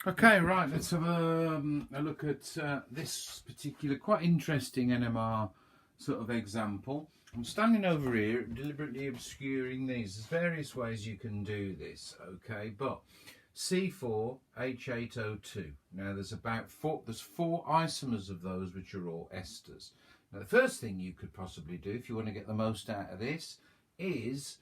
Okay, right, let's have a look at this particular quite interesting NMR sort of example. I'm standing over here deliberately obscuring these. There's various ways you can do this, okay, but C4H8O2. Now there's four isomers of those which are all esters. Now the first thing you could possibly do if you want to get the most out of this is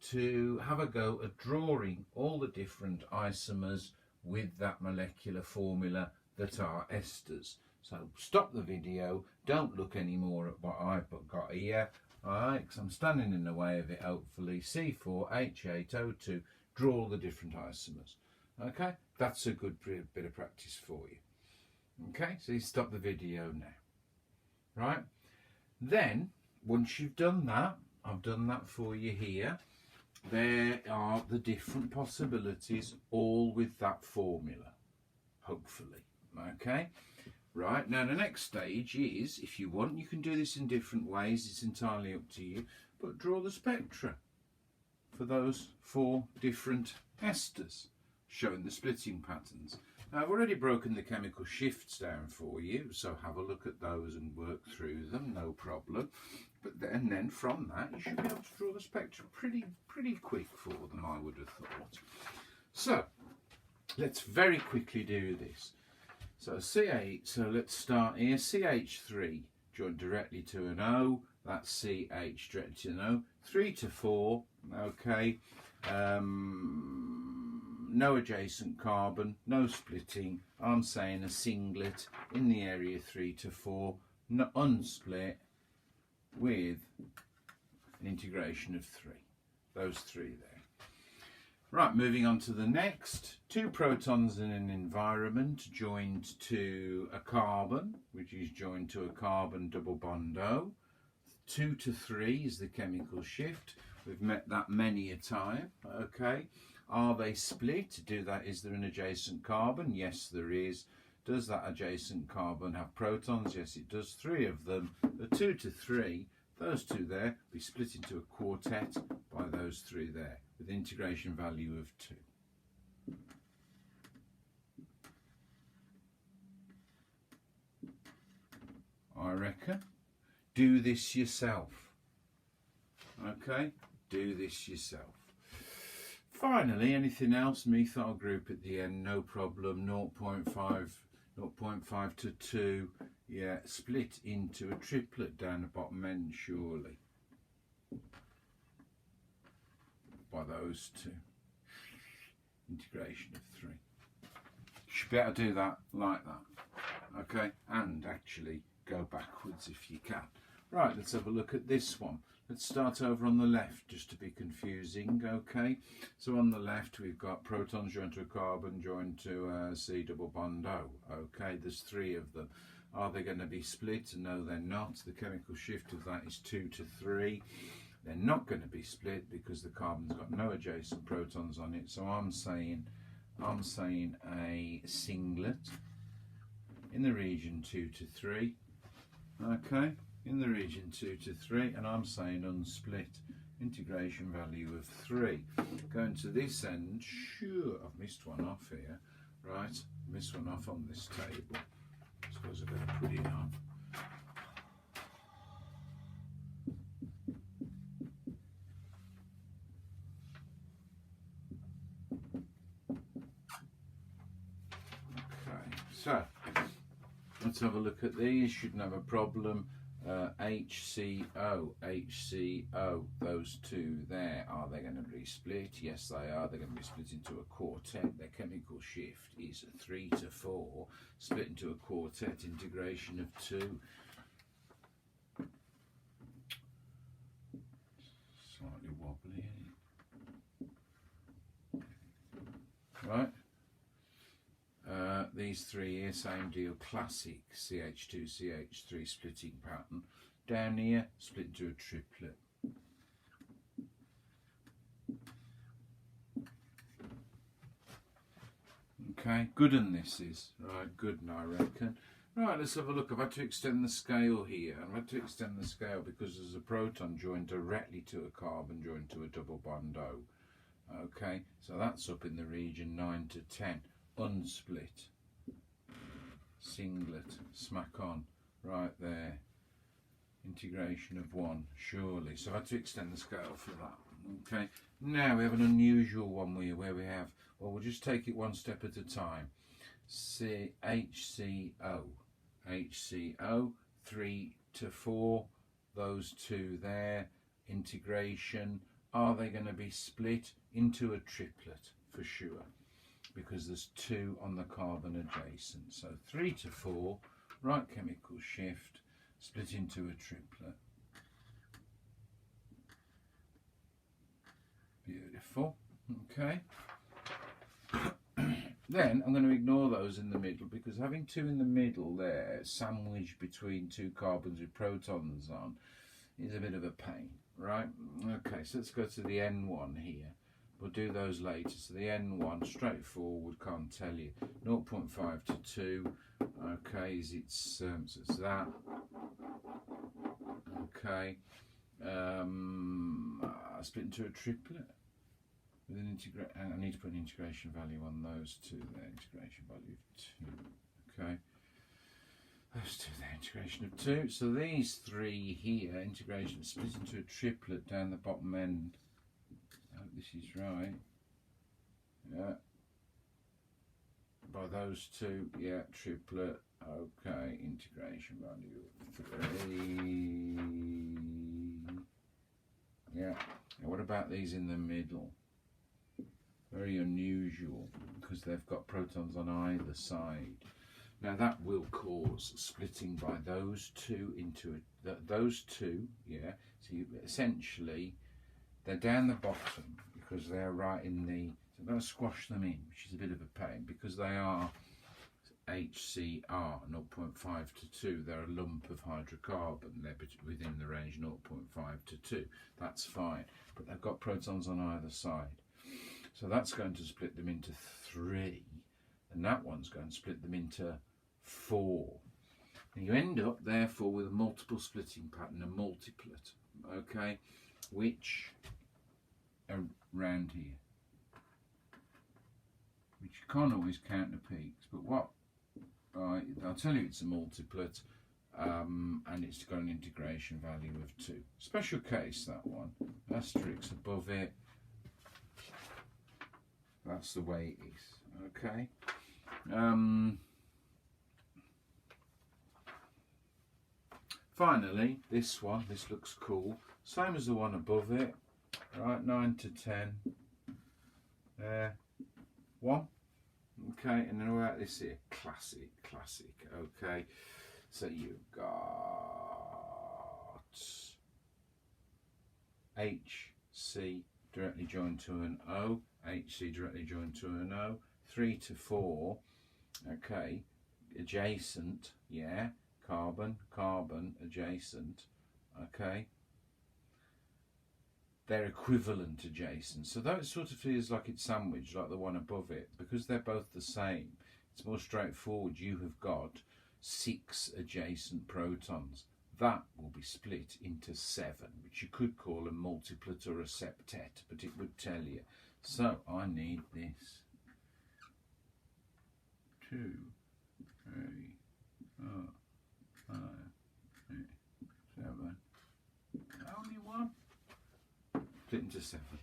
to have a go at drawing all the different isomers with that molecular formula that are esters. So stop the video, don't look anymore at what I've got here, alright, because I'm standing in the way of it hopefully. C4H8O2, draw all the different isomers. Okay, that's a good bit of practice for you. Okay, so you stop the video now. Right, then once you've done that, I've done that for you here. There are the different possibilities, all with that formula, hopefully. Okay, right, now the next stage is, if you want, you can do this in different ways, it's entirely up to you, but draw the spectra for those four different esters, showing the splitting patterns. Now I've already broken the chemical shifts down for you, so have a look at those and work through them, no problem. But then from that you should be able to draw the spectra pretty quick for them, I would have thought. So let's very quickly do this. So C8, so let's start here. CH3 joined directly to an O, that's CH directly to an O. 3 to 4, okay. No adjacent carbon, no splitting. I'm saying a singlet in the area 3 to 4, no unsplit, with an integration of 3. Those three there. Right, moving on to the next. 2 protons in an environment joined to a carbon, which is joined to a carbon double bond O. 2 to 3 is the chemical shift. We've met that many a time, okay. Are they split? Is there an adjacent carbon? Yes, there is. Does that adjacent carbon have protons? Yes, it does. 3 of them. The 2 to 3, those two there, be split into a quartet by those 3 there, with integration value of 2. I reckon. Do this yourself. Okay? Do this yourself. Finally, anything else? Methyl group at the end, no problem. 0.5 to 2. Yeah, split into a triplet down the bottom end, surely. By those 2. Integration of 3. You should be able to do that like that. Okay, and actually go backwards if you can. Right, let's have a look at this one. Let's start over on the left, just to be confusing, okay? So on the left, we've got protons joined to a carbon, joined to a C double bond O, okay? There's 3 of them. Are they going to be split? No, they're not. The chemical shift of that is 2 to 3. They're not going to be split because the carbon's got no adjacent protons on it. So I'm saying a singlet in the region 2 to 3, okay? In the region 2 to 3, and I'm saying unsplit, integration value of 3. Going to this end, sure, I've missed one off here, right, missed one off on this table. I suppose I've got to put it on. Okay, so let's have a look at these. Shouldn't have a problem. HCO, those 2 there, are they going to be split? Yes, they are. They're going to be split into a quartet. Their chemical shift is 3 to 4, split into a quartet, integration of 2. Slightly wobbly, isn't it? Right. These 3 here, same deal, classic CH2, CH3 splitting pattern. Down here, split into a triplet. Okay, good and this is. Right, good and I reckon. Right, let's have a look. I've had to extend the scale here. I've had to extend the scale because there's a proton joined directly to a carbon joined to a double bond O. Okay, so that's up in the region 9 to 10. unsplit, singlet, smack on, right there, integration of 1, surely. So I had to extend the scale for that. Okay, now we have an unusual one where we have, well, we'll just take it one step at a time. HCO, 3 to 4, those two there, integration. Are they going to be split into a triplet? For sure, because there's 2 on the carbon adjacent. So 3 to 4, right chemical shift, split into a triplet. Beautiful. Okay. Then I'm going to ignore those in the middle, because having 2 in the middle there, sandwiched between 2 carbons with protons on, is a bit of a pain, right? Okay, so let's go to the N1 here. We'll do those later. So the N1, straightforward, can't tell you. 0.5 to 2. Okay, so it's that. Okay. Split into a triplet. With an I need to put an integration value on those 2 there. Integration value of 2. Okay. Those 2 there, integration of 2. So these 3 here, integration split into a triplet down the bottom end. I hope this is right. Yeah. By those 2, yeah, triplet. Okay, integration value of 3. Yeah. Now what about these in the middle? Very unusual, because they've got protons on either side. Now that will cause splitting by those 2 into those 2, yeah. So essentially they're down the bottom because they're right in the. So I'm going to squash them in, which is a bit of a pain, because they are HCr 0.5 to 2. They're a lump of hydrocarbon. They're within the range 0.5 to 2. That's fine, but they've got protons on either side. So that's going to split them into 3, and that one's going to split them into 4. And you end up, therefore, with a multiple splitting pattern, a multiplet, okay, which are round here, which you can't always count the peaks, but what, I'll tell you it's a multiplet, and it's got an integration value of 2. Special case, that one, asterisk above it. That's the way it is, okay. Finally, this one, this looks cool. Same as the one above it, right, 9 to 10. There, 1. Okay, and then what about this here? Classic, okay. So you've got HC directly joined to an O, HC directly joined to an O, 3 to 4, okay, adjacent, yeah, carbon, adjacent, okay, they're equivalent adjacent, so that sort of feels like it's sandwiched like the one above it, because they're both the same. It's more straightforward. You have got 6 adjacent protons. That will be split into 7, which you could call a multiplet or a septet, but it would tell you. So I need this. 2, 3, 4, 5, 6, 7. Only 1. Split into 7.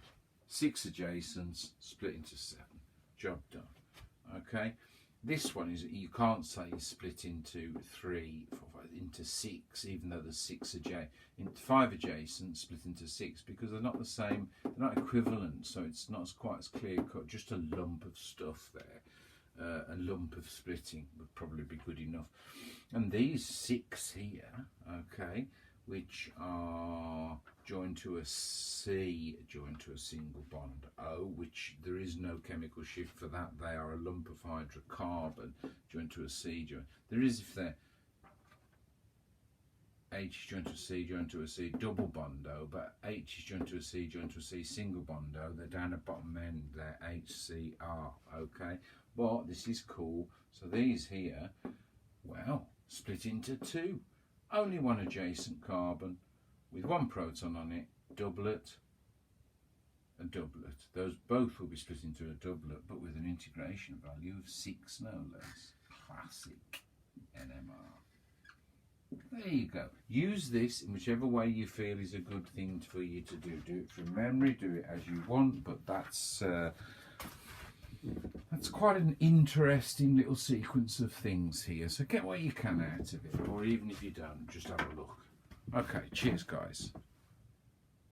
6 adjacents, split into 7. Job done. Okay. This one is, you can't say split into 3, 4, 5, into 6, even though there's 5 adjacent, split into 6, because they're not the same, they're not equivalent, so it's not quite as clear cut, just a lump of stuff there. A lump of splitting would probably be good enough. And these 6 here, okay, which are joined to a C, joined to a single bond O, which there is no chemical shift for that. They are a lump of hydrocarbon joined to a C joint. There is if they're H is joined to a C, joined to a C, double bond O, but H is joined to a C, joined to a C, single bond O. They're down at bottom end, they're HCr, okay? But this is cool. So these here, well, split into 2. Only 1 adjacent carbon with 1 proton on it, doublet, a doublet. Those both will be split into a doublet, but with an integration value of 6 no less. Classic NMR. There you go. Use this in whichever way you feel is a good thing for you to do. Do it from memory, do it as you want, but that's quite an interesting little sequence of things here. So get what you can out of it, or even if you don't, just have a look. Okay, cheers guys.